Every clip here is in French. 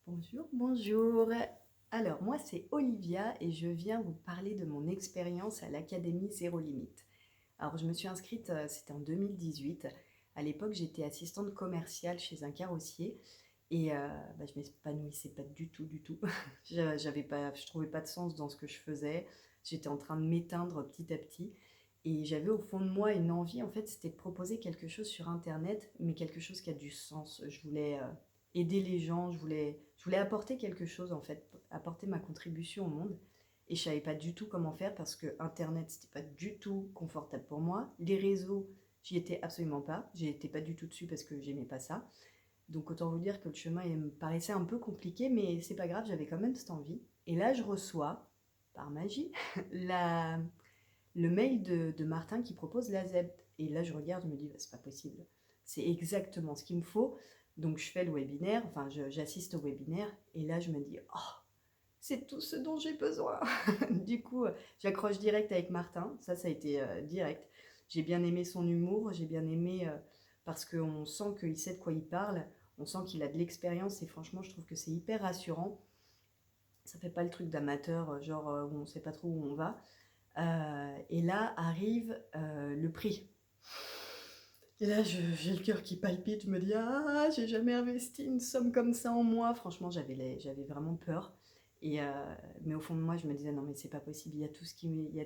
Bonjour, bonjour. Alors, moi, c'est Olivia et je viens vous parler de mon expérience à l'Académie Zéro Limite. Alors, je me suis inscrite, c'était en 2018. À l'époque, j'étais assistante commerciale chez un carrossier et je m'épanouissais pas du tout, du tout. Je trouvais pas de sens dans ce que je faisais. J'étais en train de m'éteindre petit à petit et j'avais au fond de moi une envie, en fait, c'était de proposer quelque chose sur Internet, mais quelque chose qui a du sens. Je voulais aider les gens, je voulais apporter quelque chose, en fait, apporter ma contribution au monde. Et je savais pas du tout comment faire parce que Internet, c'était pas du tout confortable pour moi. Les réseaux, j'y étais absolument pas. J'y étais pas du tout dessus parce que j'aimais pas ça. Donc autant vous dire que le chemin il me paraissait un peu compliqué, mais c'est pas grave, j'avais quand même cette envie. Et là, je reçois, par magie, la, le mail de Martin qui propose la ZEB. Et là, je regarde, je me dis, bah, c'est pas possible. C'est exactement ce qu'il me faut. Donc je fais le webinaire, j'assiste au webinaire, et là, je me dis, oh, c'est tout ce dont j'ai besoin. Du coup, j'accroche direct avec Martin. Ça a été direct. J'ai bien aimé son humour, j'ai bien aimé parce qu'on sent qu'il sait de quoi il parle, on sent qu'il a de l'expérience et franchement, je trouve que c'est hyper rassurant. Ça fait pas le truc d'amateur, où on sait pas trop où on va. Et là arrive le prix. Et là, j'ai le cœur qui palpite, je me dis, ah, j'ai jamais investi une somme comme ça en moi. Franchement, j'avais vraiment peur. Et, mais au fond de moi, je me disais, non, mais c'est pas possible, il y a tout ce qui il y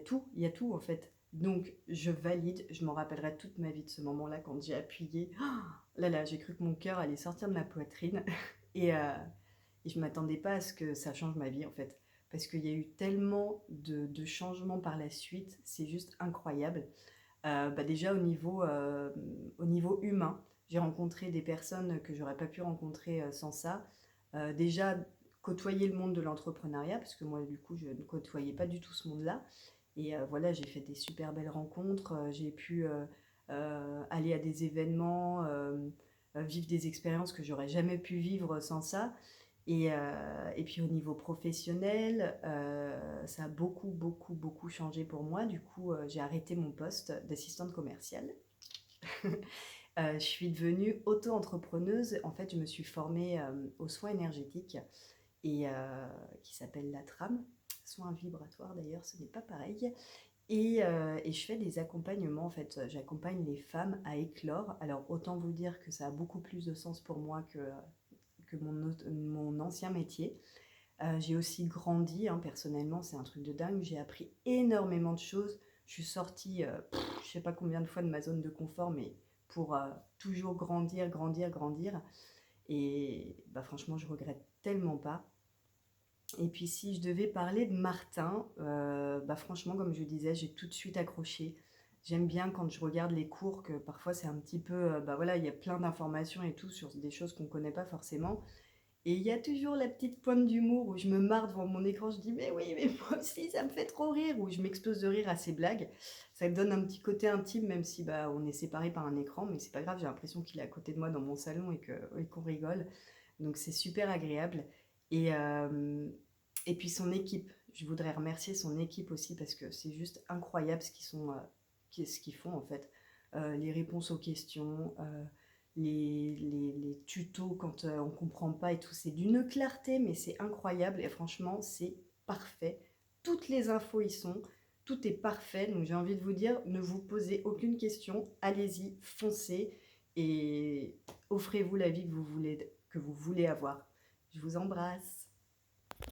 a tout en fait. Donc, je valide, je m'en rappellerai toute ma vie de ce moment-là quand j'ai appuyé. Ah, là, là, j'ai cru que mon cœur allait sortir de ma poitrine. Et, euh, et je m'attendais pas à ce que ça change ma vie en fait. Parce qu'il y a eu tellement de changements par la suite, c'est juste incroyable. Déjà au niveau humain, j'ai rencontré des personnes que j'aurais pas pu rencontrer sans ça. Déjà côtoyer le monde de l'entrepreneuriat, parce que moi du coup je ne côtoyais pas du tout ce monde-là. Et voilà, j'ai fait des super belles rencontres, j'ai pu aller à des événements, vivre des expériences que j'aurais jamais pu vivre sans ça. Et puis au niveau professionnel, ça a beaucoup, beaucoup, beaucoup changé pour moi. Du coup, j'ai arrêté mon poste d'assistante commerciale. Je suis devenue auto-entrepreneuse. En fait, je me suis formée aux soins énergétiques et qui s'appelle la trame. Soins vibratoires d'ailleurs, ce n'est pas pareil. Et je fais des accompagnements, en fait, j'accompagne les femmes à éclore. Alors autant vous dire que ça a beaucoup plus de sens pour moi que mon ancien métier. J'ai aussi grandi, hein, personnellement, c'est un truc de dingue. J'ai appris énormément de choses. Je suis sortie, je sais pas combien de fois de ma zone de confort, mais pour toujours grandir, grandir, grandir. Et franchement, je regrette tellement pas. Et puis si je devais parler de Martin, franchement, comme je disais, j'ai tout de suite accroché. J'aime bien quand je regarde les cours que parfois c'est un petit peu, voilà, il y a plein d'informations et tout sur des choses qu'on ne connaît pas forcément. Et il y a toujours la petite pointe d'humour où je me marre devant mon écran, je dis mais oui, mais moi aussi ça me fait trop rire, où je m'explose de rire à ces blagues. Ça me donne un petit côté intime, même si on est séparés par un écran, mais c'est pas grave, j'ai l'impression qu'il est à côté de moi dans mon salon et qu'on rigole. Donc c'est super agréable. Et, euh, et puis son équipe, je voudrais remercier son équipe aussi parce que c'est juste incroyable ce qu'ils font en fait. Les réponses aux questions, les tutos quand on ne comprend pas et tout, c'est d'une clarté, mais c'est incroyable et franchement, c'est parfait. Toutes les infos y sont, tout est parfait. Donc j'ai envie de vous dire, ne vous posez aucune question, allez-y, foncez et offrez-vous la vie que vous voulez avoir. Je vous embrasse.